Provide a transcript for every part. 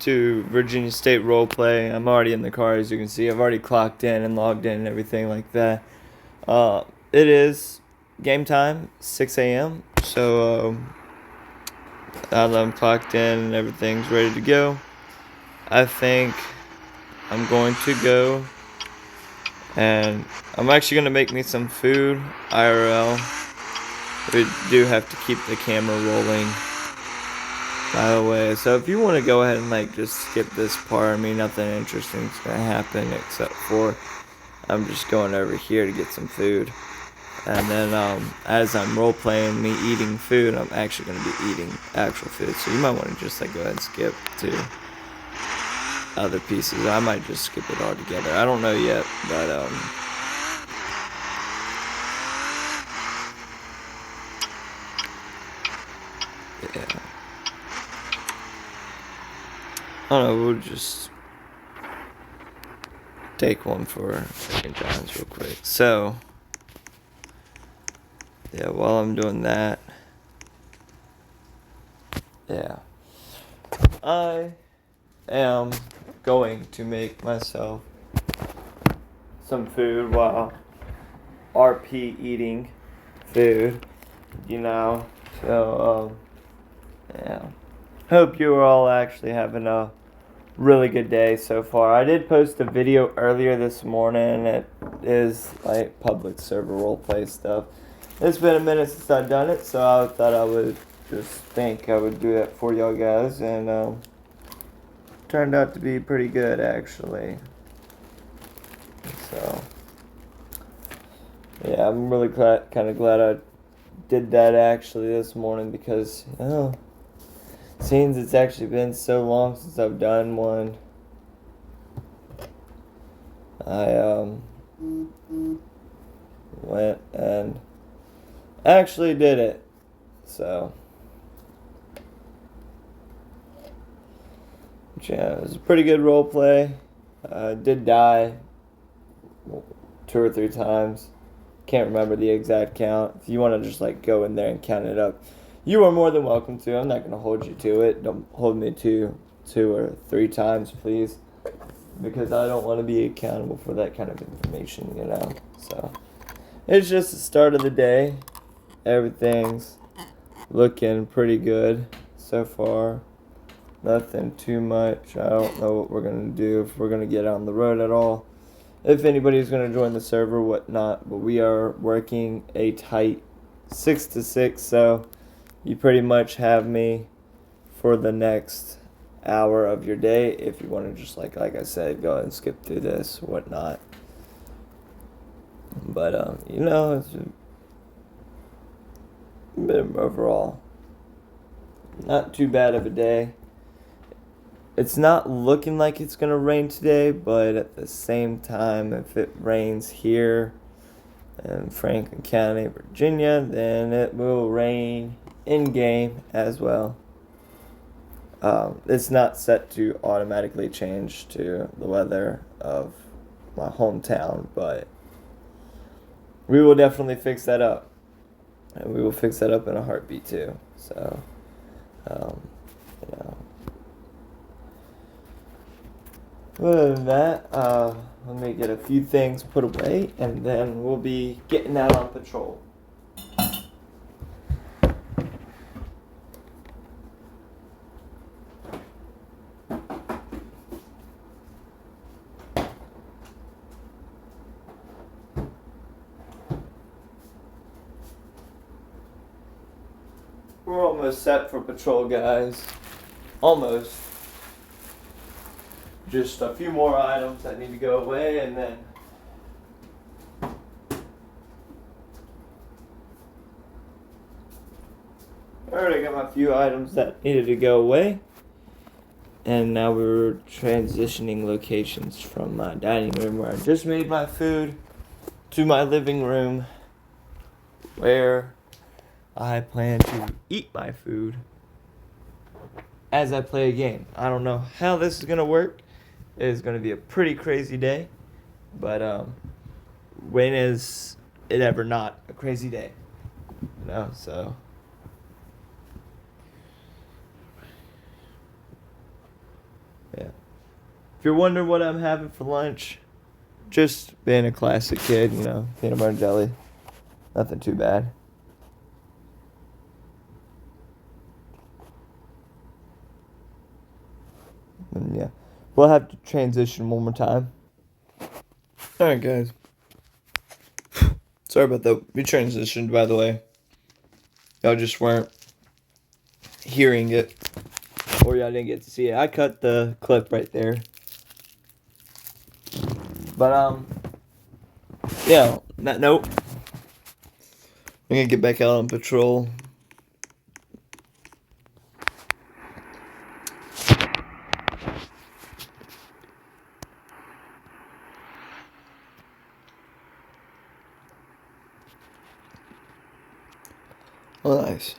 to Virginia State Roleplay. I'm already in the car, as you can see. I've already clocked in and logged in and everything like that. It is game time, 6 a.m. So now that I'm clocked in and everything's ready to go, I think I'm going to go and I'm actually going to make me some food, IRL. We do have to keep the camera rolling, by the way. So if you want to go ahead and just skip this part, I mean, nothing interesting is going to happen except for I'm just going over here to get some food. And then as I'm role playing me eating food, I'm actually going to be eating actual food. So you might want to just go ahead and skip to other pieces. I might just skip it all together. I don't know yet, but yeah. I don't know, we'll just take one for St. John's real quick. So yeah, while I'm doing that, yeah, I am going to make myself some food while RP eating food, so yeah, hope you are all actually having a really good day so far. I did post a video earlier this morning. It is public server roleplay stuff. It's been a minute since I've done it, so I thought I would I would do that for y'all guys, and turned out to be pretty good actually. So yeah, I'm really kind of glad I did that actually this morning because seems it's actually been so long since I've done one. I went and actually did it. So yeah, it was a pretty good role play. I did die 2 or 3 times. Can't remember the exact count. If you want to just go in there and count it up, you are more than welcome to. I'm not going to hold you to it. Don't hold me to 2 or 3 times, please, because I don't want to be accountable for that kind of information, So it's just the start of the day. Everything's looking pretty good so far. Nothing too much. I don't know what we're going to do, if we're going to get on the road at all, if anybody's going to join the server, whatnot. But we are working a tight 6 to 6, so you pretty much have me for the next hour of your day if you want to just like I said, go ahead and skip through this, whatnot. But it's a bit overall not too bad of a day. It's not looking like it's gonna rain today, but at the same time, if it rains here in Franklin County, Virginia, then it will rain in game as well. It's not set to automatically change to the weather of my hometown, but we will definitely fix that up, and we will fix that up in a heartbeat too. So, other than that, let me get a few things put away, and then we'll be getting out on patrol. We're almost set for patrol, guys. Almost. Just a few more items that need to go away, and then I already got my few items that needed to go away, and now we're transitioning locations from my dining room where I just made my food to my living room where I plan to eat my food as I play a game. I don't know how this is going to work. It is going to be a pretty crazy day, but when is it ever not a crazy day? So If you're wondering what I'm having for lunch, just being a classic kid, you know, peanut butter and jelly. Nothing too bad. And yeah, we'll have to transition one more time. Alright, guys. Sorry about that. We transitioned, by the way. Y'all just weren't hearing it, or y'all didn't get to see it. I cut the clip right there. But, yeah, on that note, I'm gonna get back out on patrol. Oh, nice.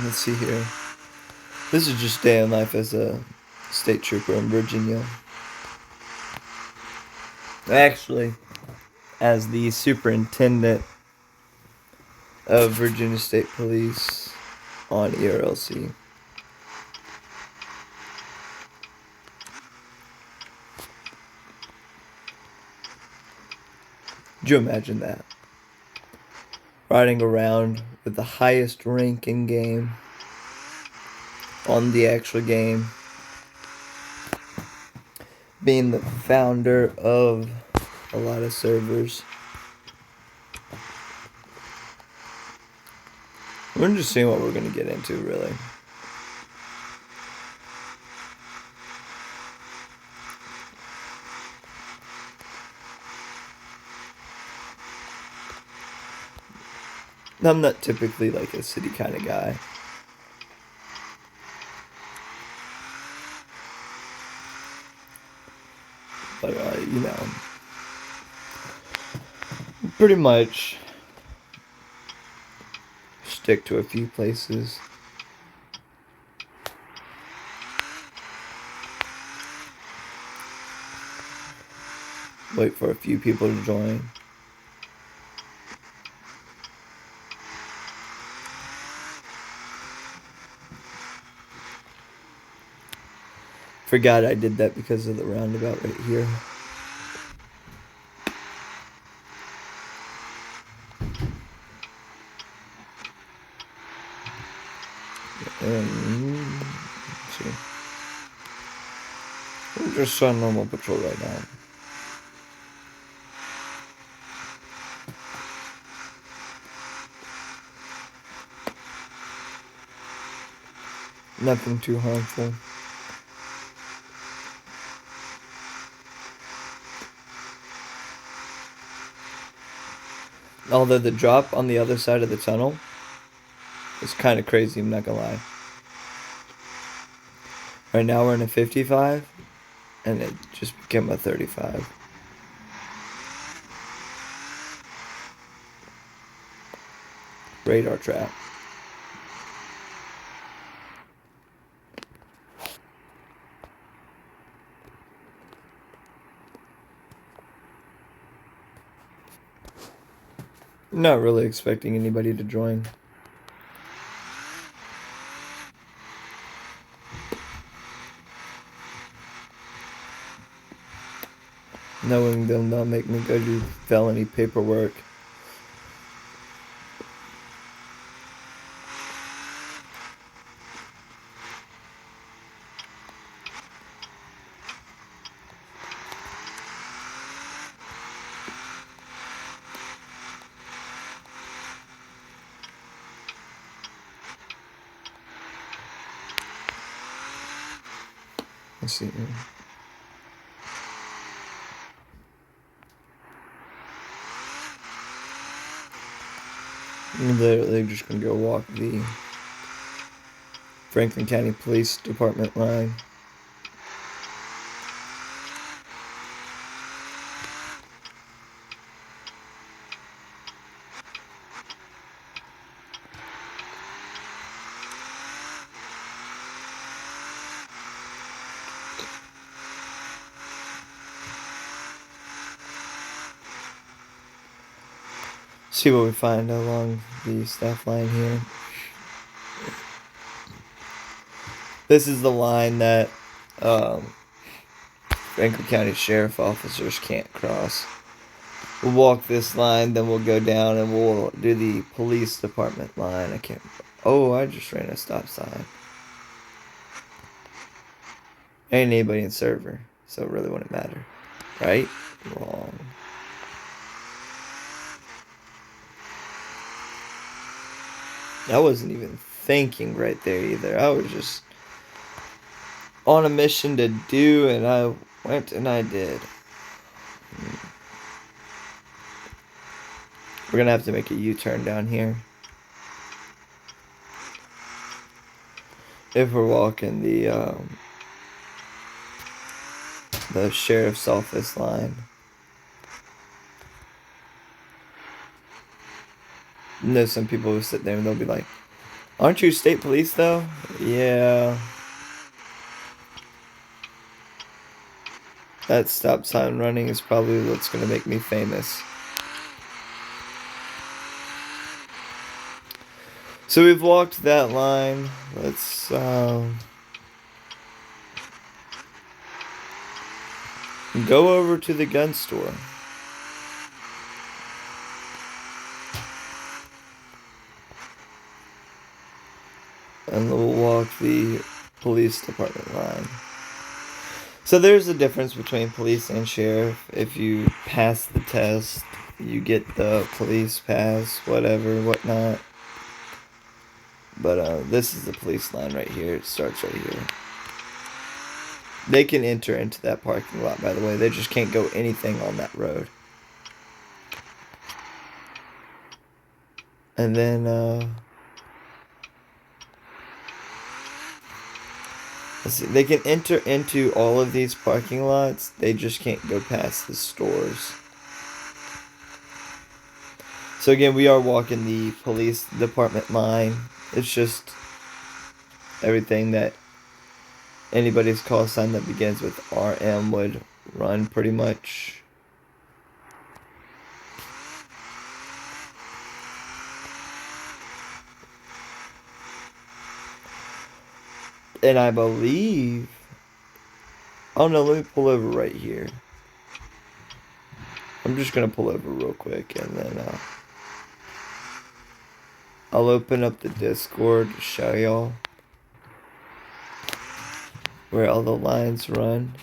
Let's see here. This is just day in life as a state trooper in Virginia. Actually, as the superintendent of Virginia State Police on ERLC. Could you imagine that? Riding around with the highest rank in game on the actual game, being the founder of a lot of servers. We're just seeing what we're going to get into, really. I'm not typically like a city kind of guy. But, you know, pretty much stick to a few places. Wait for a few people to join. Forgot I did that because of the roundabout right here. Let's see. We're just on normal patrol right now. Nothing too harmful. Although the drop on the other side of the tunnel is kind of crazy, I'm not gonna lie. Right now we're in a 55, and it just became a 35. Radar trap. Not really expecting anybody to join. Knowing they'll not make me go do felony paperwork. Let's see. They're just gonna go walk the Franklin County Police Department line. See what we find along the staff line here. This is the line that Franklin County Sheriff officers can't cross. We'll walk this line, then we'll go down and we'll do the police department line. I can't. Oh, I just ran a stop sign. Ain't anybody in server, so it really wouldn't matter. Right? Wrong. I wasn't even thinking right there either. I was just on a mission to do, and I went and I did. We're gonna have to make a U-turn down here if we're walking the sheriff's office line. I know some people who sit there and they'll be like, "Aren't you state police though?" Yeah. That stop sign running is probably what's gonna make me famous. So we've walked that line. Let's go over to the gun store. And we'll walk the police department line. So there's a difference between police and sheriff. If you pass the test, you get the police pass, whatever, whatnot. But this is the police line right here. It starts right here. They can enter into that parking lot, by the way. They just can't go anything on that road. And then, let's see. They can enter into all of these parking lots. They just can't go past the stores. So again, we are walking the police department line. It's just everything that anybody's call sign that begins with RM would run pretty much. And I believe, oh no, let me pull over right here. I'm just gonna pull over real quick and then I'll open up the Discord to show y'all where all the lines run.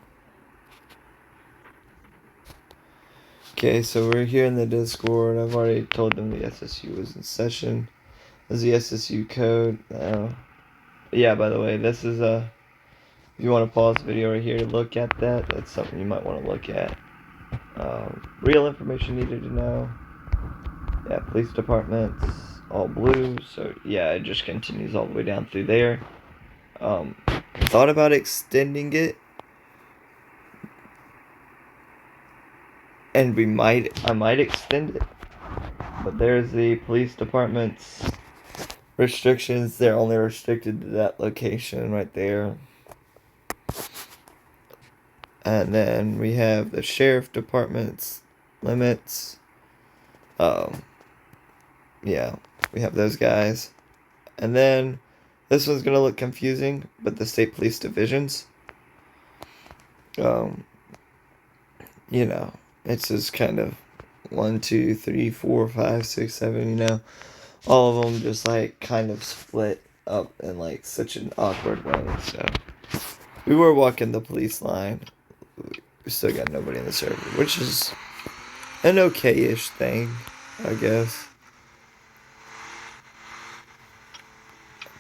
Okay, so we're here in the Discord. I've already told them the SSU was in session. There's the SSU code. Yeah, by the way, this is if you want to pause the video right here to look at that, that's something you might want to look at. Real information needed to know. Yeah, police departments, all blue. So yeah, it just continues all the way down through there. Thought about extending it, and I might extend it. But there's the police department's restrictions. They're only restricted to that location right there. And then we have the sheriff department's limits. Yeah, we have those guys. And then this one's gonna look confusing, but the state police divisions. You know, it's just kind of 1, 2, 3, 4, 5, 6, 7, you know. All of them just like kind of split up in like such an awkward way. So we were walking the police line. We still got nobody in the server, which is an okay-ish thing, I guess.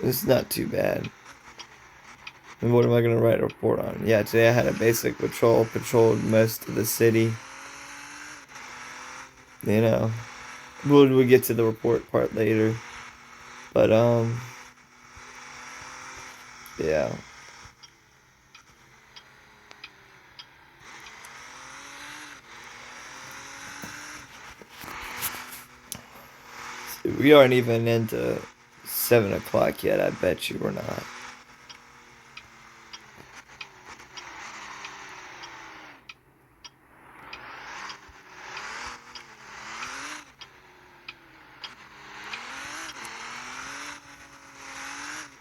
It's not too bad. And what am I gonna write a report on? Yeah, today I had a basic patrol, patrolled most of the city. You know, we'll get to the report part later. But yeah. We aren't even into 7 o'clock yet. I bet you we're not.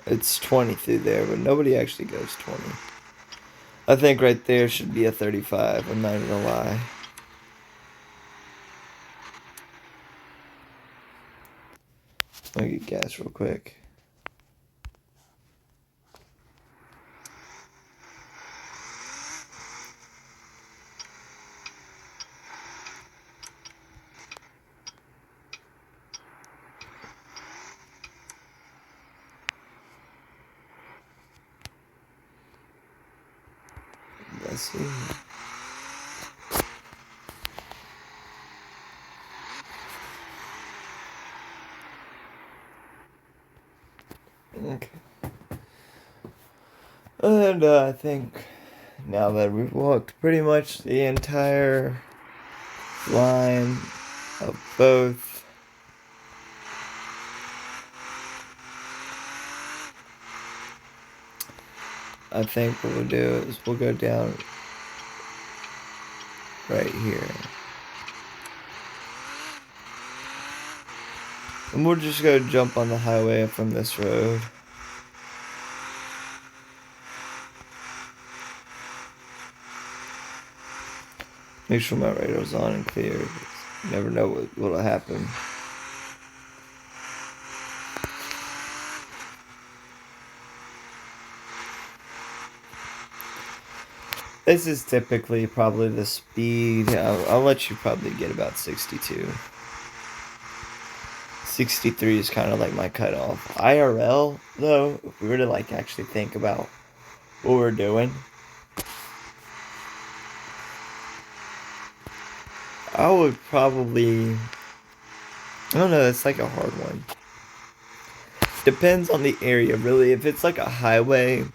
It's 20 through there, but nobody actually goes 20. I think right there should be a 35. I'm not gonna lie. Let me get gas real quick. Let's see. Okay. And I think now that we've walked pretty much the entire line of both, I think what we'll do is we'll go down right here. And we'll just go jump on the highway from this road. Make sure my radar's on and clear. You never know what'll happen. This is typically probably the speed. I'll let you probably get about 62. 63 is kind of like my cutoff. IRL, though, if we were to like actually think about what we're doing, I would probably, I don't know, that's like a hard one. Depends on the area, really. If it's like a highway,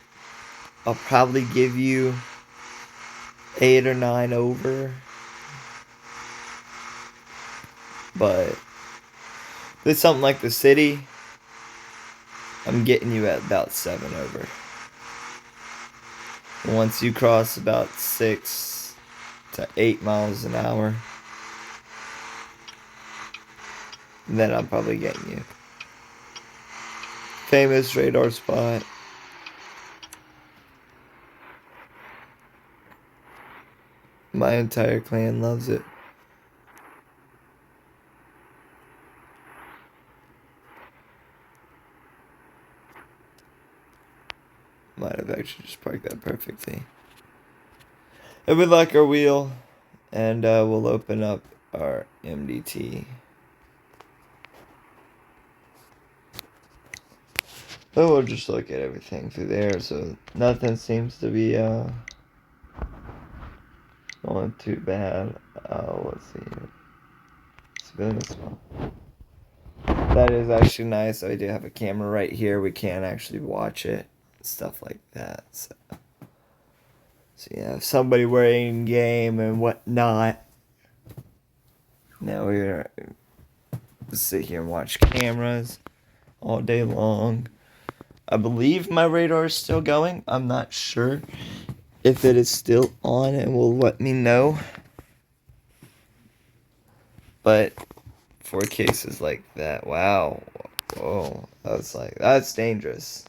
I'll probably give you 8 or 9 over. But if it's something like the city, I'm getting you at about 7 over. Once you cross about 6 to 8 miles an hour, then I'm probably getting you. Famous radar spot. My entire clan loves it. Might have actually just parked that perfectly. And we like our wheel, and we'll open up our MDT. But we'll just look at everything through there, so nothing seems to be going too bad. Let's see. It's been small. That is actually nice. I do have a camera right here. We can actually watch it. Stuff like that. So yeah, if somebody were in game and whatnot. Now we're gonna sit here and watch cameras all day long. I believe my radar is still going. I'm not sure if it is still on and will let me know. But for cases like that, wow. Whoa. That's dangerous.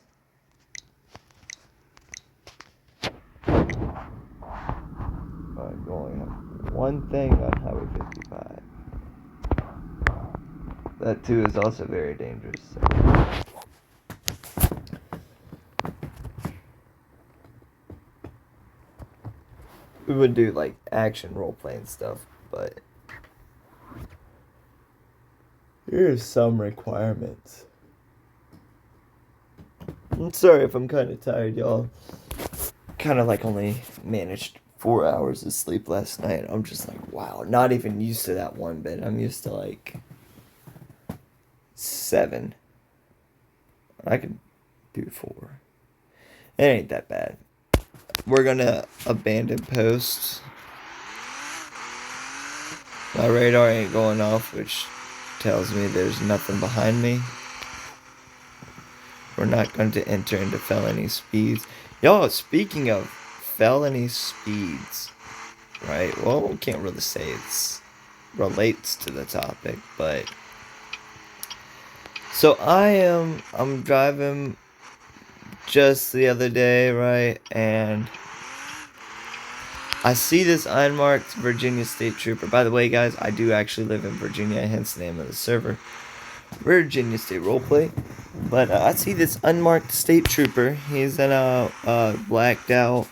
Going one thing on Highway 55. That too is also very dangerous. So. We would do like action role playing stuff, but here's some requirements. I'm sorry if I'm kind of tired, y'all. Kind of like only managed 4 hours of sleep last night. I'm just like, wow, not even used to that one bit. I'm used to like 7. I could do 4. It ain't that bad. We're gonna abandon posts. My radar ain't going off, which tells me there's nothing behind me. We're not going to enter into felony speeds. Y'all, speaking of felony speeds, right? Well, we can't really say it's relates to the topic, but so I'm driving just the other day, right? And I see this unmarked Virginia State Trooper. By the way, guys, I do actually live in Virginia, hence the name of the server, Virginia State Roleplay. But I see this unmarked State Trooper. He's in a blacked out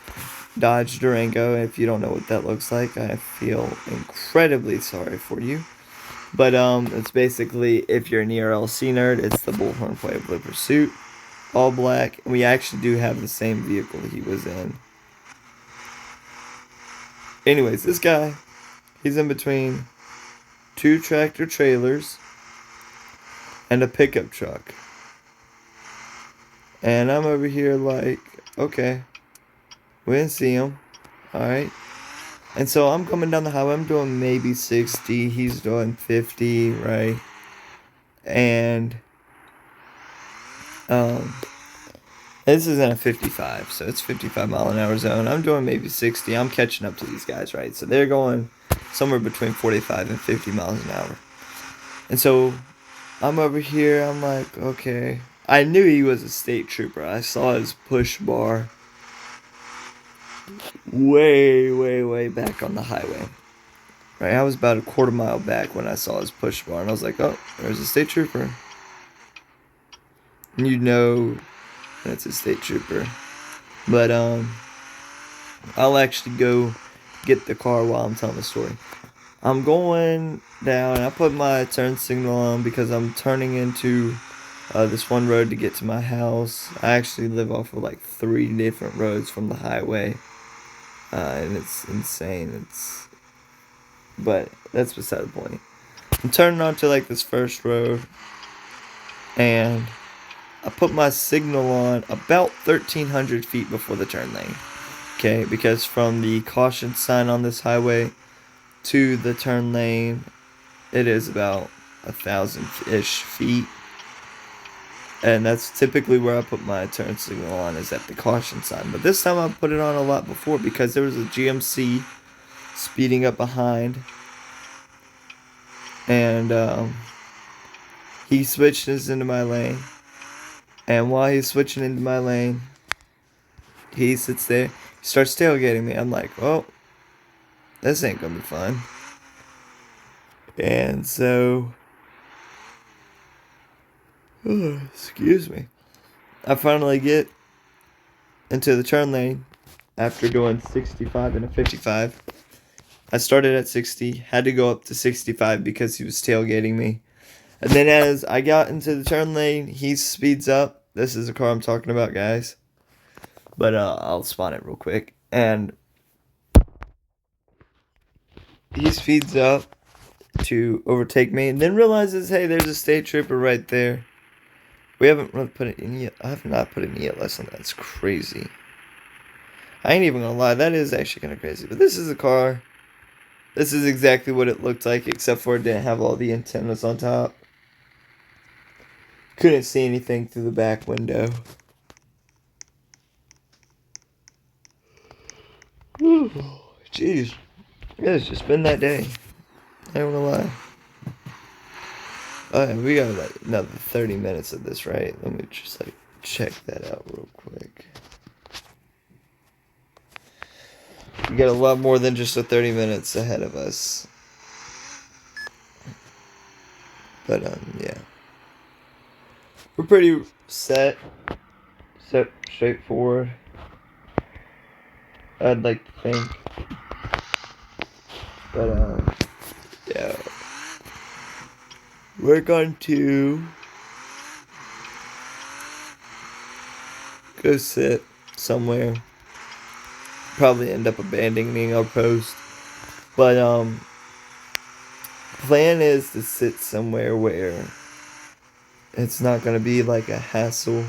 Dodge Durango. If you don't know what that looks like, I feel incredibly sorry for you. But it's basically, if you're an ERLC nerd, it's the Bullhorn Play of Blue Pursuit, all black. And we actually do have the same vehicle he was in. Anyways, this guy, he's in between 2 tractor trailers and a pickup truck. And I'm over here like, okay, we didn't see him. Alright. And so I'm coming down the highway. I'm doing maybe 60. He's doing 50, right? And this isn't a 55, so it's 55-mile-an-hour zone. I'm doing maybe 60. I'm catching up to these guys, right? So they're going somewhere between 45 and 50 miles an hour. And so I'm over here. I'm like, okay. I knew he was a state trooper. I saw his push bar way back on the highway. Right? I was about a quarter mile back when I saw his push bar. And I was like, oh, there's a state trooper. And you know that's a state trooper. But I'll actually go get the car while I'm telling the story. I'm going down. I put my turn signal on because I'm turning into this one road to get to my house. I actually live off of like 3 different roads from the highway. And it's insane. But that's beside the point. I'm turning onto like this first road. And I put my signal on about 1,300 feet before the turn lane. Okay, because from the caution sign on this highway to the turn lane, it is about 1,000-ish feet. And that's typically where I put my turn signal on, is at the caution sign. But this time I put it on a lot before because there was a GMC speeding up behind. And he switched into my lane. And while he's switching into my lane, he sits there, he starts tailgating me. I'm like, oh, this ain't gonna be fun. And so, excuse me, I finally get into the turn lane after doing 65 and a 55. I started at 60, had to go up to 65 because he was tailgating me. And then as I got into the turn lane, he speeds up. This is the car I'm talking about, guys. But I'll spawn it real quick. And he speeds up to overtake me, and then realizes, hey, there's a state trooper right there. We haven't really put it in yet. I have not put in yet. Listen, that's crazy. I ain't even gonna lie. That is actually kind of crazy. But this is a car. This is exactly what it looked like, except for it didn't have all the antennas on top. Couldn't see anything through the back window. Whew, jeez. It's just been that day. I ain't gonna lie. Alright, we got like another 30 minutes of this, right? Let me just like check that out real quick. We got a lot more than just the 30 minutes ahead of us. But yeah. We're pretty set straightforward, I'd like to think. But yeah. We're going to go sit somewhere. Probably end up abandoning our post. But plan is to sit somewhere where it's not gonna be like a hassle.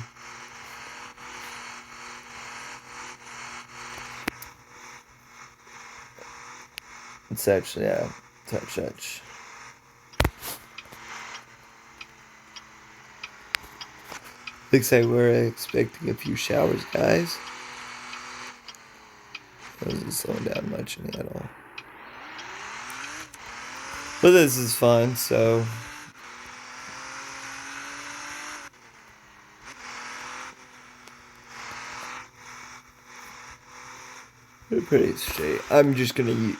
It's actually touch. Looks like we're expecting a few showers, guys. Wasn't slowing down much at all. But this is fun, so They're pretty straight. I'm just gonna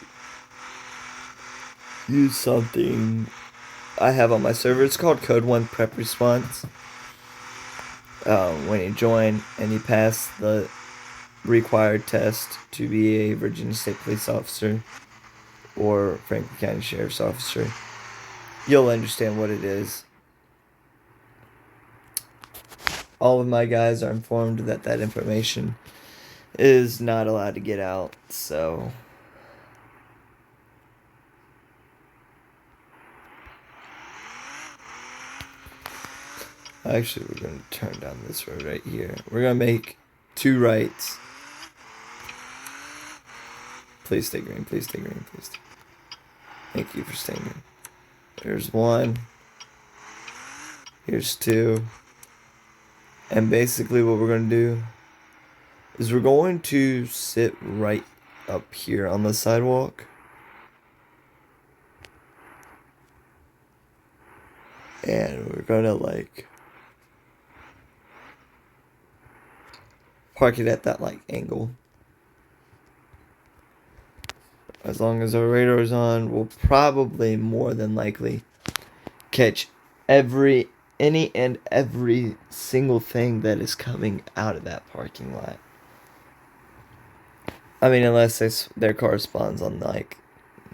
use something I have on my server. It's called Code 1 Prep Response. When you join and you pass the required test to be a Virginia State Police Officer or Franklin County Sheriff's Officer, you'll understand what it is. All of my guys are informed that that information is not allowed to get out, so actually we're going to turn down this road right here. We're going to make 2 rights. Please stay green, please stay green, please stay. Thank you for staying green. There's 1. Here's 2. And basically what we're going to do is we're going to sit right up here on the sidewalk. And we're going to like park it at that like angle. As long as our radar's on, we'll probably more than likely catch any and every single thing that is coming out of that parking lot. I mean, unless their corresponds on like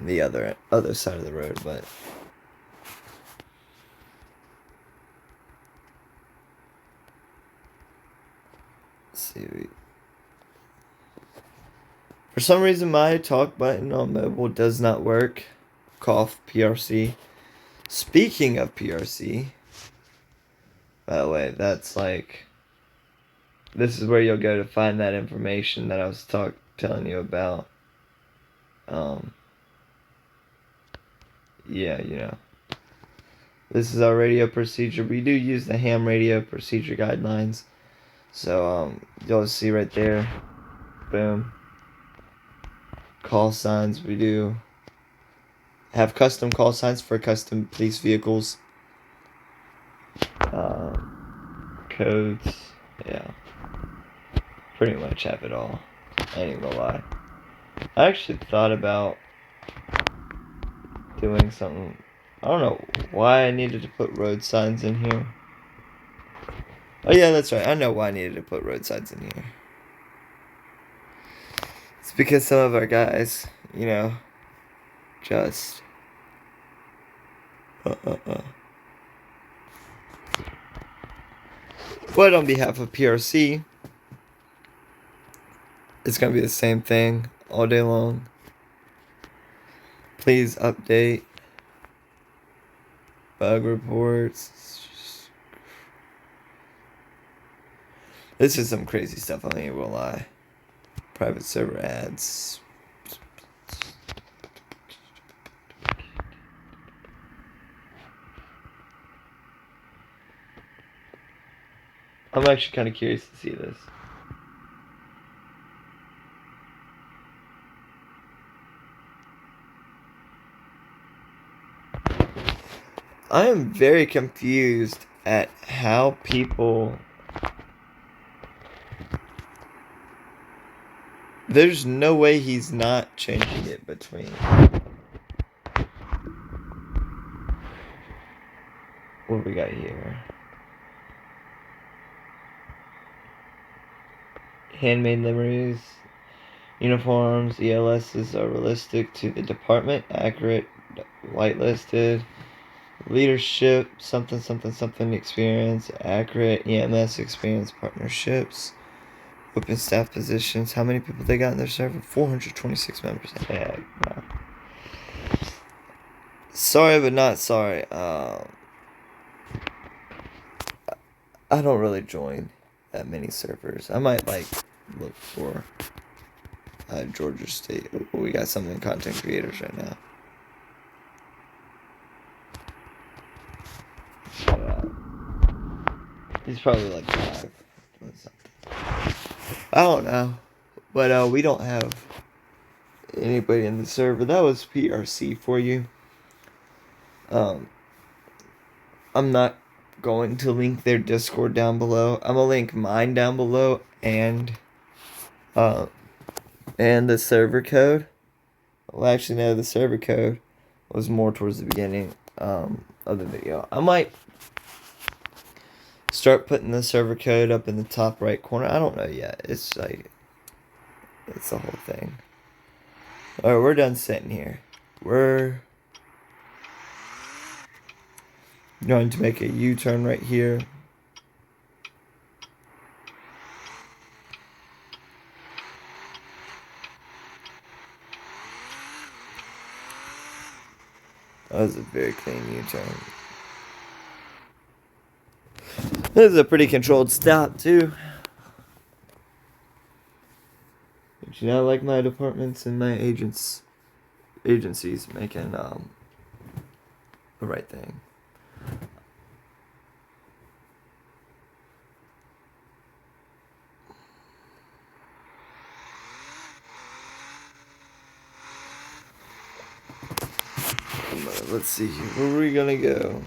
the other side of the road, but let's see. For some reason, my talk button on mobile does not work. Cough, PRC. Speaking of PRC, by the way, that's like, this is where you'll go to find that information that I was telling you about. Yeah, you know. This is our radio procedure. We do use the ham radio procedure guidelines. So, you'll see right there. Boom. Call signs. We do have custom call signs for custom police vehicles. Codes. Yeah. Pretty much have it all. I ain't gonna lie. I actually thought about doing something. I don't know why I needed to put road signs in here. Oh yeah, that's right. I know why I needed to put road signs in here. It's because some of our guys, you know, just But on behalf of PRC, it's gonna be the same thing all day long. Please update bug reports. This is some crazy stuff, I ain't gonna lie. Private server ads. I'm actually kind of curious to see this. I am very confused at how people... There's no way he's not changing it between... What we got here? Handmade liveries, uniforms, ELSs are realistic to the department, accurate, whitelisted, leadership, something, something, something, experience, accurate, EMS experience, partnerships, open staff positions. How many people they got in their server? 426 members. Yeah, no. Sorry, but not sorry. I don't really join that many servers. I might like look for Georgia State. We got some in content creators right now. He's probably like 5 or something. I don't know. But we don't have anybody in the server. That was PRC for you. I'm not going to link their Discord down below. I'm gonna link mine down below and And the server code. Well, actually, no, the server code was more towards the beginning of the video. I might start putting the server code up in the top right corner. I don't know yet. It's like, it's the whole thing. Alright, we're done sitting here. We're going to make a U-turn right here. That was a very clean U-turn. This is a pretty controlled stop too. But you know, I like my departments and my agencies making the right thing. Let's see here. Where are we gonna go?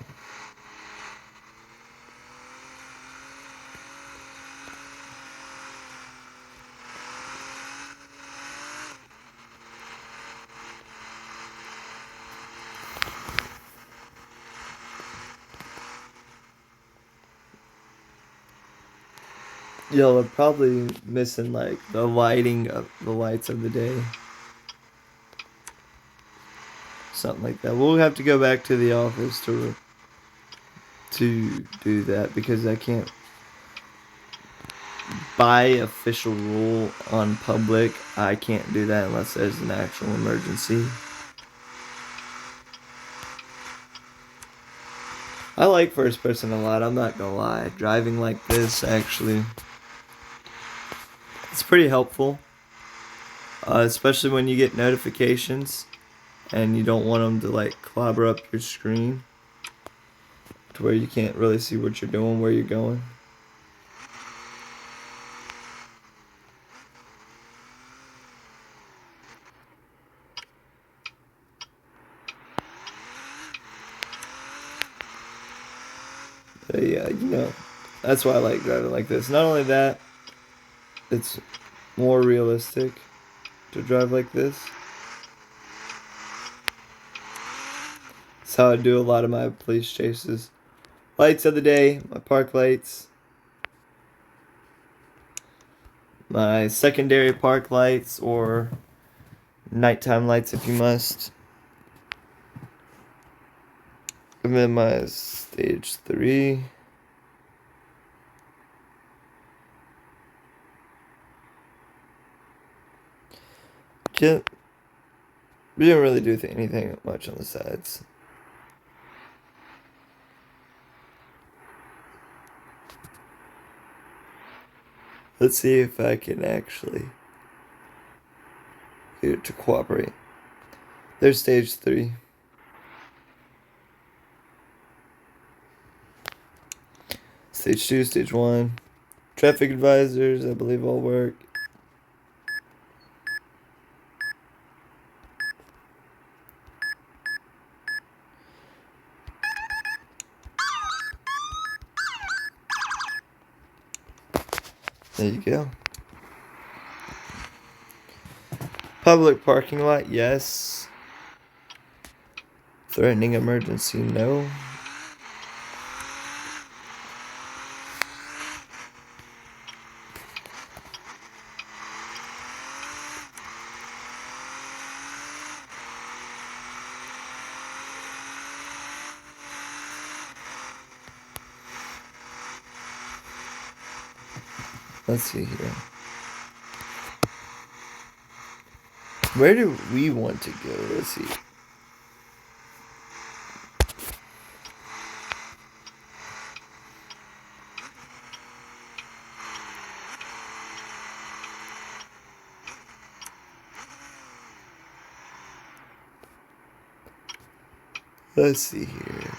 Y'all are probably missing like the lighting of the lights of the day. Something like that. We'll have to go back to the office to do that because I can't by official rule on public. I can't do that unless there's an actual emergency. I like first person a lot, I'm not gonna lie. Driving like this actually, it's pretty helpful. Especially when you get notifications and you don't want them to like clobber up your screen to where you can't really see what you're doing, where you're going. But yeah, you know, that's why I like driving like this. Not only that, it's more realistic to drive like this. That's how I do a lot of my police chases. Lights of the day, my park lights, my secondary park lights, or nighttime lights if you must. And then my stage 3. We didn't really do anything much on the sides. Let's see if I can actually get it to cooperate. There's stage 3. Stage 2, stage 1. Traffic advisors, I believe all work. There you go. Public parking lot, yes. Threatening emergency, no. Let's see here. Where do we want to go? Let's see. Let's see here.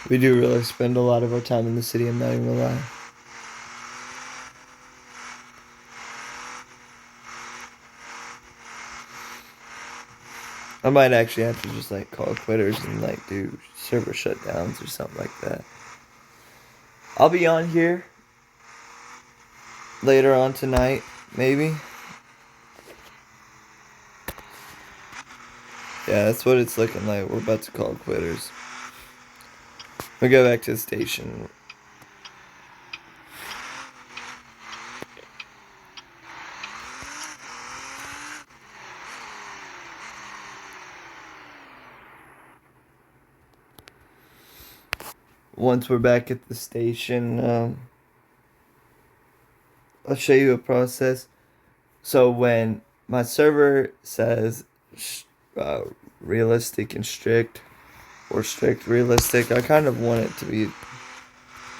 We do really spend a lot of our time in the city, I'm not even gonna lie. I might actually have to just like call quitters and like do server shutdowns or something like that. I'll be on here later on tonight, maybe. Yeah, that's what it's looking like. We're about to call quitters. We go back to the station. Once we're back at the station, I'll show you a process. So when my server says realistic and strict, or strict realistic, I kind of want it to be,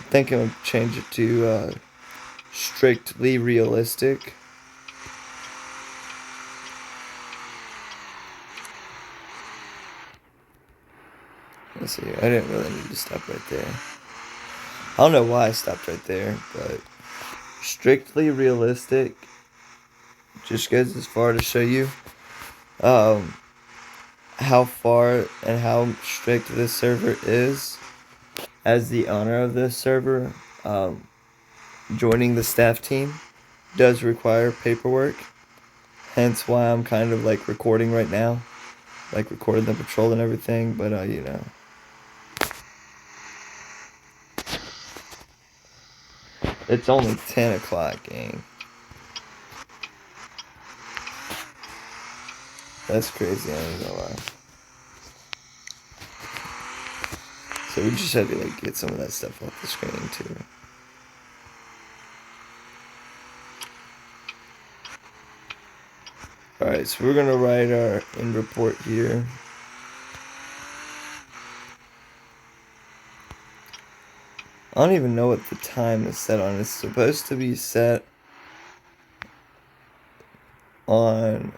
thinking of change it to strictly realistic. Let's see, I didn't really need to stop right there. I don't know why I stopped right there, but strictly realistic just goes as far to show you how far and how strict this server is. As the owner of this server, joining the staff team does require paperwork, hence why I'm kind of like recording right now, like recording the patrol and everything, but you know. It's only 10 o'clock, gang. That's crazy, I ain't gonna lie. So we just had to like get some of that stuff off the screen too. Alright, so we're gonna write our end report here. I don't even know what the time is set on. It's supposed to be set on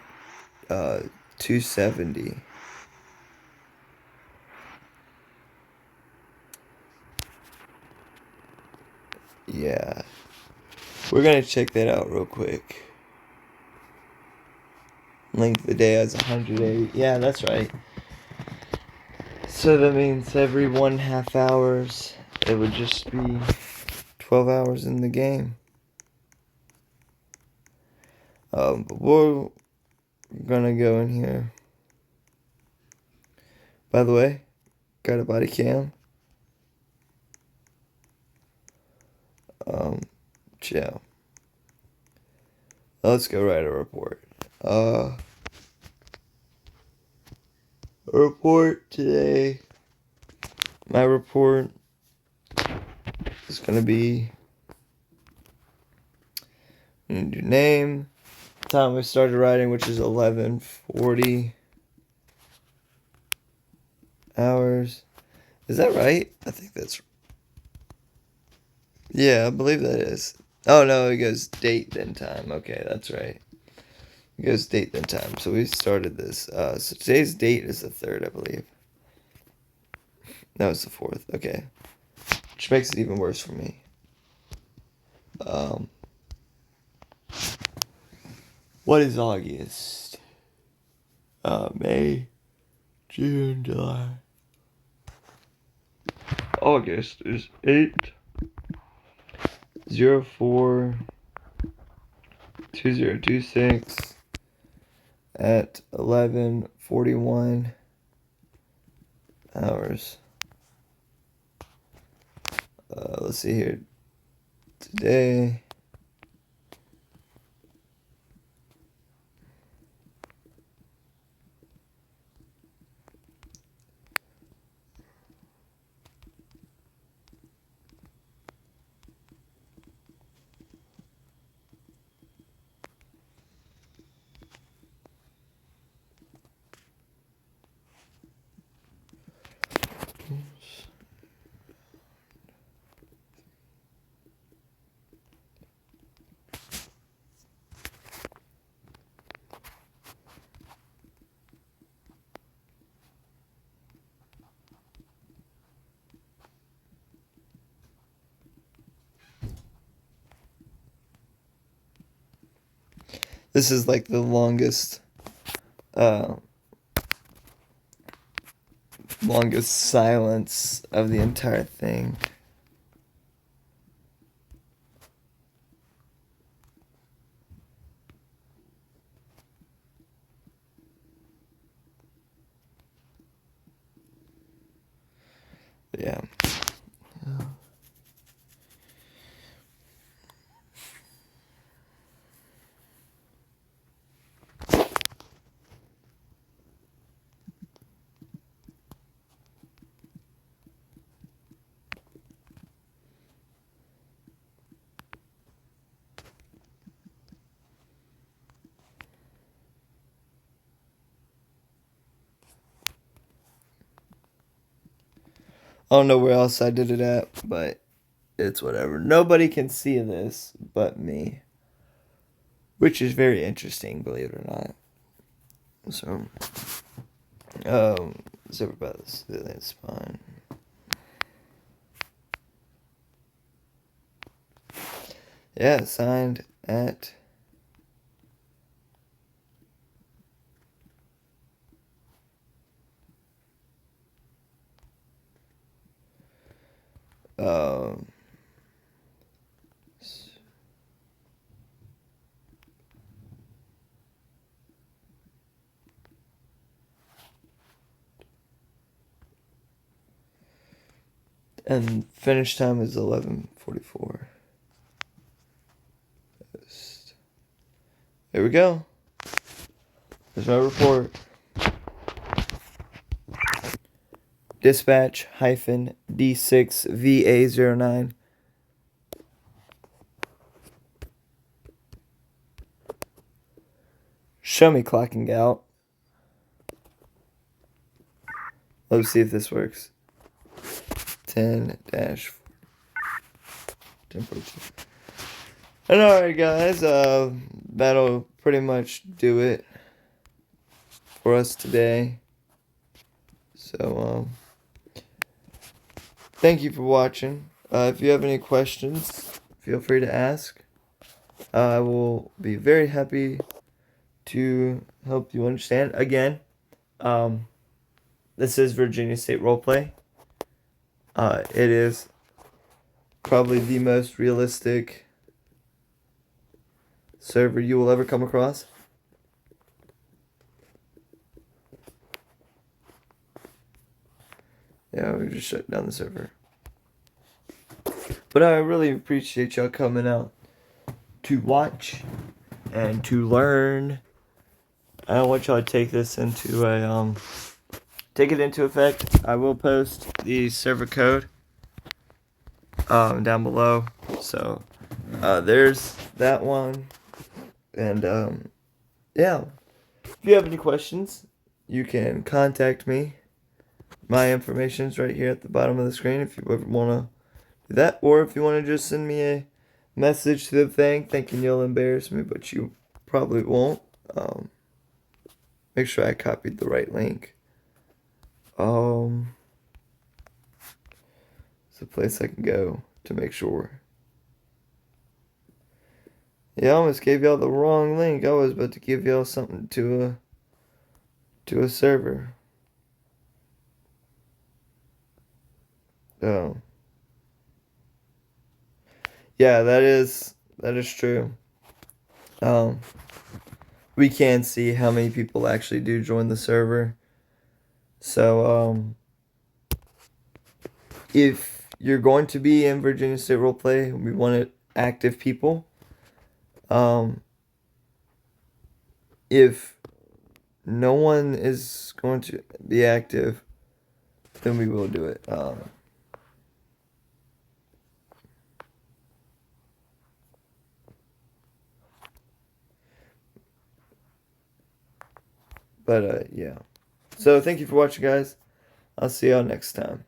270. Yeah. We're gonna check that out real quick. Length of the day has 180. Yeah, that's right. So that means every 1.5 hours, it would just be 12 hours in the game. But we're gonna go in here. By the way, got a body cam. Yeah. Let's go write a report. A report today. My report is gonna be, I'm gonna do name, time we started writing, which is 11:40 hours. Is that right? I think that's, yeah, I believe that is. Oh no, it goes date then time. Okay, that's right. It goes date then time. So we started this. So today's date is the 3rd, I believe. No, it's the 4th. Okay. Which makes it even worse for me. What is August? May, June, July. August is 8/04/2026 at 11:41 hours. Let's see here. Today. This is like the longest silence of the entire thing. Yeah. I don't know where else I did it at, but it's whatever. Nobody can see this but me, which is very interesting, believe it or not. So, zipper by the spine. Yeah, signed at um and finish time is 11:44. There we go. There's my report. Dispatch -D6VA09. Show me clocking out. Let's see if this works. 10-1042. And alright guys, that'll pretty much do it for us today. So thank you for watching. If you have any questions, feel free to ask. I will be very happy to help you understand. Again, this is Virginia State Roleplay. It is probably the most realistic server you will ever come across. Yeah, we just shut down the server. But I really appreciate y'all coming out to watch and to learn. I don't want y'all to take this into a take it into effect. I will post the server code down below. So there's that one. And yeah, if you have any questions, you can contact me. My information's right here at the bottom of the screen if you ever want to do that, or if you want to just send me a message to the thing thinking you'll embarrass me, but you probably won't. Make sure I copied the right link. It's a place I can go to make sure. Yeah, I almost gave y'all the wrong link. I was about to give y'all something to a server. Oh. Yeah, that is true. We can see how many people actually do join the server. So, if you're going to be in Virginia State Roleplay, we wanted active people. If no one is going to be active, then we will do it. But yeah. So thank you for watching, guys. I'll see y'all next time.